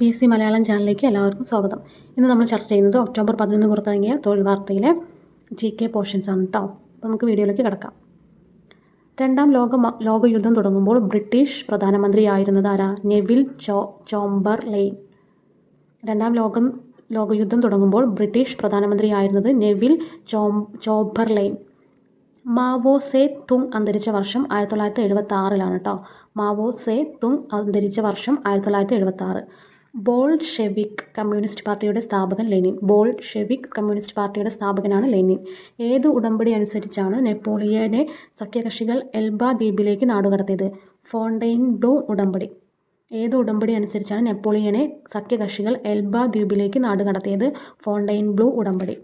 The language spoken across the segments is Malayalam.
PSC മലയാളം ചാനലിലേക്ക് എല്ലാവർക്കും സ്വാഗതം. ഇന്ന് നമ്മൾ ചർച്ച ചെയ്യുന്നത് ഒക്ടോബർ 11 പുറത്തിറങ്ങിയ തൊഴിൽ വാർത്തയിലെ GK പോർഷൻസ് ആണ് കേട്ടോ. അപ്പോൾ നമുക്ക് വീഡിയോയിലേക്ക് കിടക്കാം. രണ്ടാം ലോകയുദ്ധം തുടങ്ങുമ്പോൾ ബ്രിട്ടീഷ് പ്രധാനമന്ത്രിയായിരുന്നത് ആരാ? നെവിൽ ചോംബർലെയ്ൻ. രണ്ടാം ലോകയുദ്ധം തുടങ്ങുമ്പോൾ ബ്രിട്ടീഷ് പ്രധാനമന്ത്രിയായിരുന്നത് നെവിൽ ചോംബർലെയ്ൻ. മാവോ സേ തുങ് അന്തരിച്ച വർഷം 1976 കേട്ടോ. മാവോ സേ തുങ് അന്തരിച്ച വർഷം 1976. ബോൾഷെവിക് കമ്മ്യൂണിസ്റ്റ് പാർട്ടിയുടെ സ്ഥാപകൻ ലെനിൻ. ബോൾഷെവിക് കമ്മ്യൂണിസ്റ്റ് പാർട്ടിയുടെ സ്ഥാപകനാണ് ലെനിൻ. ഏത് ഉടമ്പടി അനുസരിച്ചാണ് നെപ്പോളിയനെ സഖ്യകക്ഷികൾ എൽബ ദ്വീപിലേക്ക് നാടുകടത്തിയത്? ഫോണ്ടെയിൻബ്ലോ ഉടമ്പടി. ഏത് ഉടമ്പടി അനുസരിച്ചാണ് നെപ്പോളിയനെ സഖ്യകക്ഷികൾ എൽബ ദ്വീപിലേക്ക് നാടുകടത്തിയത്? ഫോണ്ടെയിൻബ്ലോ ഉടമ്പടി.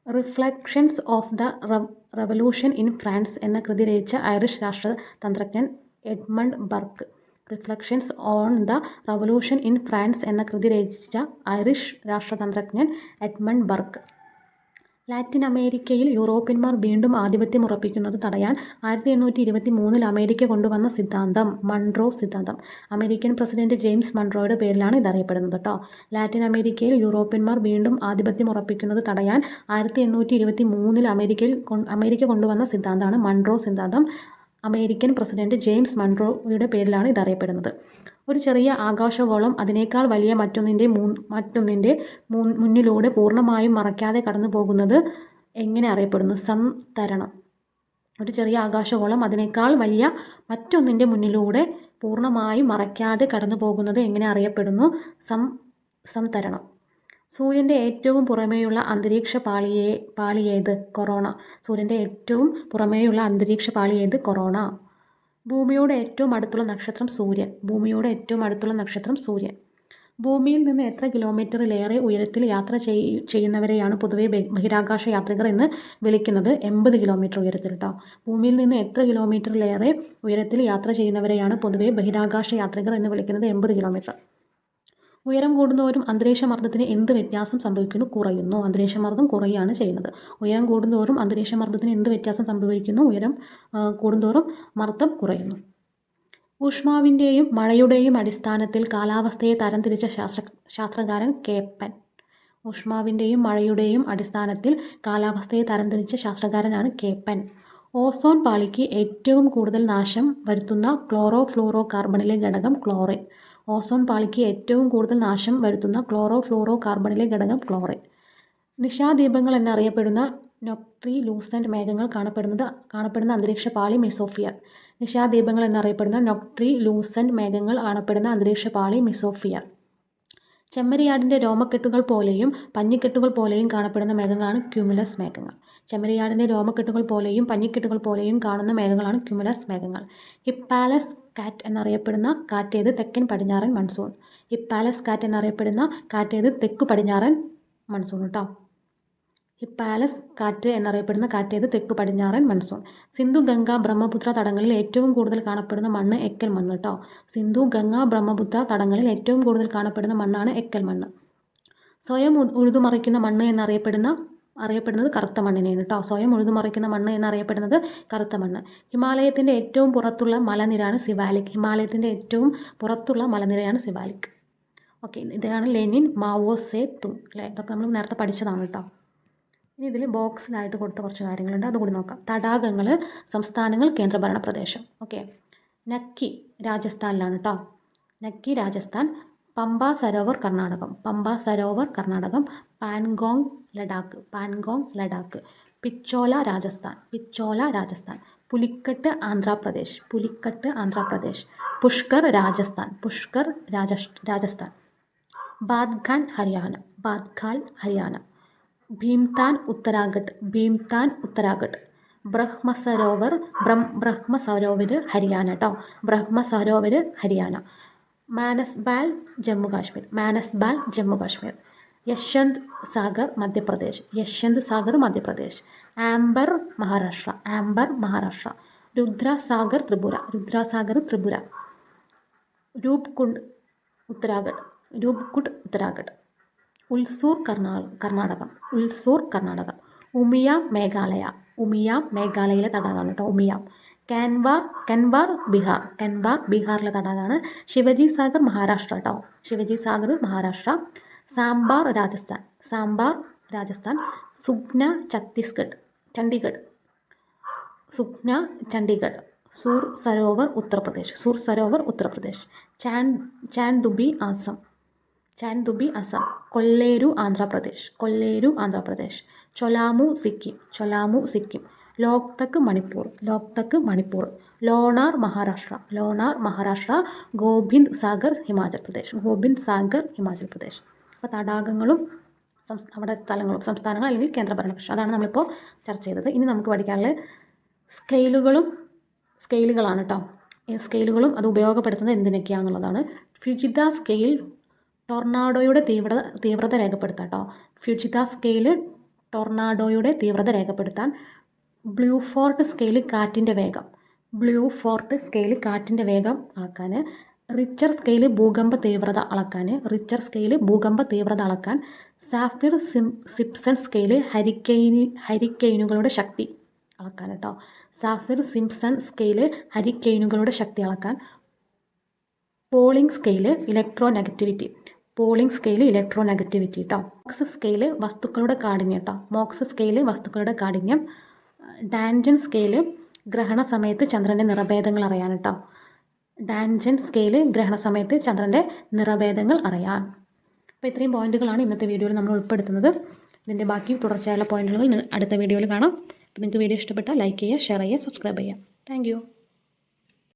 Reflections of the revolution in France എന്ന കൃതി രചിച്ച ഐറിഷ് രാഷ്ട്രതന്ത്രജ്ഞൻ Edmund Burke. Reflections on the revolution in France എന്ന കൃതി രചിച്ച ഐറിഷ് രാഷ്ട്രതന്ത്രജ്ഞൻ എഡ്മണ്ട് ബർക്ക്. ലാറ്റിൻ അമേരിക്കയിൽ യൂറോപ്യന്മാർ വീണ്ടും ആധിപത്യം ഉറപ്പിക്കുന്നത് തടയാൻ 1823 അമേരിക്ക കൊണ്ടുവന്ന സിദ്ധാന്തം മൺട്രോ സിദ്ധാന്തം. അമേരിക്കൻ പ്രസിഡന്റ് ജെയിംസ് മൺട്രോയുടെ പേരിലാണ് ഇതറിയപ്പെടുന്നത് കേട്ടോ. ലാറ്റിൻ അമേരിക്കയിൽ യൂറോപ്യന്മാർ വീണ്ടും ആധിപത്യം ഉറപ്പിക്കുന്നത് തടയാൻ 1823 അമേരിക്ക കൊണ്ടുവന്ന സിദ്ധാന്തമാണ് മൺട്രോ സിദ്ധാന്തം. അമേരിക്കൻ പ്രസിഡന്റ് ജെയിംസ് മൺട്രോയുടെ പേരിലാണ് ഇതറിയപ്പെടുന്നത്. ഒരു ചെറിയ ആകാശഗോളം അതിനേക്കാൾ വലിയ മറ്റൊന്നിൻ്റെ മുന്നിലൂടെ പൂർണ്ണമായും മറയ്ക്കാതെ കടന്നു പോകുന്നത് എങ്ങനെ അറിയപ്പെടുന്നു? സംതരണം. ഒരു ചെറിയ ആകാശഗോളം അതിനേക്കാൾ വലിയ മറ്റൊന്നിൻ്റെ മുന്നിലൂടെ പൂർണ്ണമായും മറയ്ക്കാതെ കടന്നു പോകുന്നത് എങ്ങനെ അറിയപ്പെടുന്നു? സംതരണം. സൂര്യൻ്റെ ഏറ്റവും പുറമേയുള്ള അന്തരീക്ഷ പാളിയേത്? കൊറോണ. സൂര്യൻ്റെ ഏറ്റവും പുറമേയുള്ള അന്തരീക്ഷ പാളിയേത്? കൊറോണ. ഭൂമിയോട് ഏറ്റവും അടുത്തുള്ള നക്ഷത്രം സൂര്യൻ. ഭൂമിയോട് ഏറ്റവും അടുത്തുള്ള നക്ഷത്രം സൂര്യൻ. ഭൂമിയിൽ നിന്ന് എത്ര കിലോമീറ്ററിലേറെ ഉയരത്തിൽ യാത്ര ചെയ്യുന്നവരെയാണ് പൊതുവെ ബഹിരാകാശ യാത്രികർ എന്ന് വിളിക്കുന്നത്? 80 കിലോമീറ്റർ ഉയരത്തിൽ കേട്ടോ. ഭൂമിയിൽ നിന്ന് എത്ര കിലോമീറ്ററിലേറെ ഉയരത്തിൽ യാത്ര ചെയ്യുന്നവരെയാണ് പൊതുവെ ബഹിരാകാശ യാത്രികർ എന്ന് വിളിക്കുന്നത്? 80 കിലോമീറ്റർ. ഉയരം കൂടുന്തോറും അന്തരീക്ഷമർദ്ദത്തിന് എന്ത് വ്യത്യാസം സംഭവിക്കുന്നു? കുറയുന്നു. അന്തരീക്ഷമർദ്ദം കുറയുകയാണ് ചെയ്യുന്നത്. ഉയരം കൂടുന്തോറും അന്തരീക്ഷമർദ്ദത്തിന് എന്ത് വ്യത്യാസം സംഭവിക്കുന്നു? ഉയരം കൂടുന്തോറും മർദ്ദം കുറയുന്നു. ഊഷ്മാവിൻ്റെയും മഴയുടെയും അടിസ്ഥാനത്തിൽ കാലാവസ്ഥയെ തരംതിരിച്ച ശാസ്ത്രകാരൻ കേപ്പൻ. ഊഷ്മാവിൻ്റെയും മഴയുടെയും അടിസ്ഥാനത്തിൽ കാലാവസ്ഥയെ തരംതിരിച്ച ശാസ്ത്രകാരനാണ് കേപ്പൻ. ഓസോൺ പാളിക്ക് ഏറ്റവും കൂടുതൽ നാശം വരുത്തുന്ന ക്ലോറോ ഫ്ലൂറോ കാർബണിലെ ഘടകം ക്ലോറിൻ. ഓസോൺ പാളിക്ക് ഏറ്റവും കൂടുതൽ നാശം വരുത്തുന്ന ക്ലോറോ ഫ്ലൂറോ കാർബണിലെ ഘടകം ക്ലോറിൻ. നിശാദീപങ്ങൾ എന്നറിയപ്പെടുന്ന നൊക്ട്രിലൂസൻ്റ് മേഘങ്ങൾ കാണപ്പെടുന്ന അന്തരീക്ഷ പാളി മെസോഫിയർ. നിശാദീപങ്ങൾ എന്നറിയപ്പെടുന്ന നൊക്ട്രിലൂസൻ്റ് മേഘങ്ങൾ കാണപ്പെടുന്ന അന്തരീക്ഷ പാളി മെസോഫിയർ. ചെമ്മരിയാടിൻ്റെ രോമക്കെട്ടുകൾ പോലെയും പഞ്ഞിക്കെട്ടുകൾ പോലെയും കാണപ്പെടുന്ന മേഘങ്ങളാണ് ക്യുമുലസ് മേഘങ്ങൾ. ചെമ്മരിയാടിൻ്റെ രോമക്കെട്ടുകൾ പോലെയും പഞ്ഞിക്കെട്ടുകൾ പോലെയും കാണുന്ന മേഘങ്ങളാണ് ക്യുമുലസ് മേഘങ്ങൾ. ഹിപ്പാലസ് കാറ്റ് എന്നറിയപ്പെടുന്ന കാറ്റേത്? തെക്കൻ പടിഞ്ഞാറൻ മൺസൂൺ. ഹിപ്പാലസ് കാറ്റ് എന്നറിയപ്പെടുന്ന കാറ്റേത്? തെക്കു പടിഞ്ഞാറൻ മൺസൂൺ കേട്ടോ. ഹിപ്പാലസ് കാറ്റ് എന്നറിയപ്പെടുന്ന കാറ്റേത്? തെക്കു പടിഞ്ഞാറൻ മൺസൂൺ. സിന്ധു ഗംഗ ബ്രഹ്മപുത്ര തടങ്ങളിൽ ഏറ്റവും കൂടുതൽ കാണപ്പെടുന്ന മണ്ണ് എക്കൽ മണ്ണ് കേട്ടോ. സിന്ധു ഗംഗ ബ്രഹ്മപുത്ര തടങ്ങളിൽ ഏറ്റവും കൂടുതൽ കാണപ്പെടുന്ന മണ്ണാണ് എക്കൽ മണ്ണ്. സ്വയം ഉഴുതുമറിക്കുന്ന മണ്ണ് അറിയപ്പെടുന്നത് കറുത്ത മണ്ണിനെയാണ് കേട്ടോ. സ്വയം ഉഴുതുമറിക്കുന്ന മണ്ണ് എന്നറിയപ്പെടുന്നത് കറുത്ത മണ്ണ്. ഹിമാലയത്തിൻ്റെ ഏറ്റവും പുറത്തുള്ള മലനിരയാണ് സിവാലിക്. ഹിമാലയത്തിൻ്റെ ഏറ്റവും പുറത്തുള്ള മലനിരയാണ് സിവാലിക്. ഓക്കെ, ഇതാണ് ലെനിൻ, മാവോ സേ തുങ് അല്ലേ. ഇതൊക്കെ നമ്മൾ നേരത്തെ പഠിച്ചതാണ് കേട്ടോ. ഇനി ഇതിൽ ബോക്സിലായിട്ട് കൊടുത്ത കുറച്ച് കാര്യങ്ങളുണ്ട്, അതുകൂടി നോക്കാം. തടാകങ്ങൾ, സംസ്ഥാനങ്ങൾ, കേന്ദ്രഭരണ പ്രദേശം. ഓക്കെ, നക്കി രാജസ്ഥാനിലാണ് കേട്ടോ. നക്കി രാജസ്ഥാൻ. പമ്പ സരോവർ കർണാടകം. പമ്പ സരോവർ കർണാടകം. പാൻഗോങ് ലഡാക്ക്. പിച്ചോല രാജസ്ഥാൻ. പുലിക്കട്ട് ആന്ധ്രാപ്രദേശ്. പുഷ്കർ രാജസ്ഥാൻ. ബാദ്ഖാൽ ഹരിയാന. ഭീംതാൻ ഉത്തരാഖണ്ഡ്. ബ്രഹ്മസരോവർ ഹരിയാന കേട്ടോ. ബ്രഹ്മസരോവർ ഹരിയാന. മാനസ്ബാൽ ജമ്മു കാശ്മീർ. യശ്വന്ത് സാഗർ മധ്യപ്രദേശ്. ആംബർ മഹാരാഷ്ട്ര. രുദ്രസാഗർ ത്രിപുര. രൂപ്കുണ്ട് ഉത്തരാഖണ്ഡ്. ഉൽസൂർ കർണാടകം. ഉമിയാം മേഘാലയയിലെ തടാകമാണ് കേട്ടോ. കൻവാർ ബീഹാറിലെ തടാകമാണ്. ശിവജി സാഗർ മഹാരാഷ്ട്ര കേട്ടോ. ശിവജി സാഗർ മഹാരാഷ്ട്ര. സാംബാർ രാജസ്ഥാൻ. സുഖ്ന ചണ്ഡീഗഡ്. സൂർ സരോവർ ഉത്തർപ്രദേശ്. ചാൻദുബി ആസാം. കൊല്ലേരു ആന്ധ്രാപ്രദേശ്. ചൊലാമു സിക്കിം. ലോക്തക് മണിപ്പൂർ. ലോണാർ മഹാരാഷ്ട്ര. ഗോബിന്ദ് സാഗർ ഹിമാചൽ പ്രദേശ്. അപ്പോൾ തടാകങ്ങളും അവിടെ സ്ഥലങ്ങളും സംസ്ഥാനങ്ങൾ അല്ലെങ്കിൽ കേന്ദ്രഭരണ പ്രദേശം, അതാണ് നമ്മളിപ്പോൾ ചർച്ച ചെയ്തത്. ഇനി നമുക്ക് പഠിക്കാനുള്ള സ്കെയിലുകളാണ് കേട്ടോ. ഈ സ്കെയിലുകളും അത് ഉപയോഗപ്പെടുത്തുന്നത് എന്തിനൊക്കെയാണെന്നുള്ളതാണ്. ഫ്യൂജിത സ്കെയിൽ ടൊർണാഡോയുടെ തീവ്രത രേഖപ്പെടുത്താം കേട്ടോ. ഫ്യൂജിത സ്കെയിൽ ടൊർണാഡോയുടെ തീവ്രത രേഖപ്പെടുത്താൻ. ബ്ലൂഫോർട്ട് സ്കെയിൽ കാറ്റിൻ്റെ വേഗം അളക്കാൻ. റിച്ചർ സ്കെയിൽ ഭൂകമ്പ തീവ്രത അളക്കാൻ. സാഫിർ സിംപ്സൺ സ്കെയിൽ ഹരിക്കെയിനുകളുടെ ശക്തി അളക്കാൻ കേട്ടോ. ശക്തി അളക്കാൻ. പോളിംഗ് സ്കെയിൽ ഇലക്ട്രോ നെഗറ്റിവിറ്റി കേട്ടോ. മോക്സ് സ്കെയിൽ വസ്തുക്കളുടെ കാഠിന്യം. ഡാൻജൻ സ്കെയിൽ ഗ്രഹണ സമയത്ത് ചന്ദ്രൻ്റെ നിറഭേദങ്ങൾ അറിയാൻ കേട്ടോ. അപ്പോൾ ഇത്രയും പോയിന്റുകളാണ് ഇന്നത്തെ വീഡിയോയിൽ നമ്മൾ ഉൾപ്പെടുത്തുന്നത്. ഇതിൻ്റെ ബാക്കി തുടർച്ചയായുള്ള പോയിന്റുകൾ അടുത്ത വീഡിയോയിൽ കാണാം. അപ്പോൾ നിങ്ങൾക്ക് വീഡിയോ ഇഷ്ടപ്പെട്ടാൽ ലൈക്ക് ചെയ്യുക, ഷെയർ ചെയ്യുക, സബ്സ്ക്രൈബ് ചെയ്യുക. Thank you.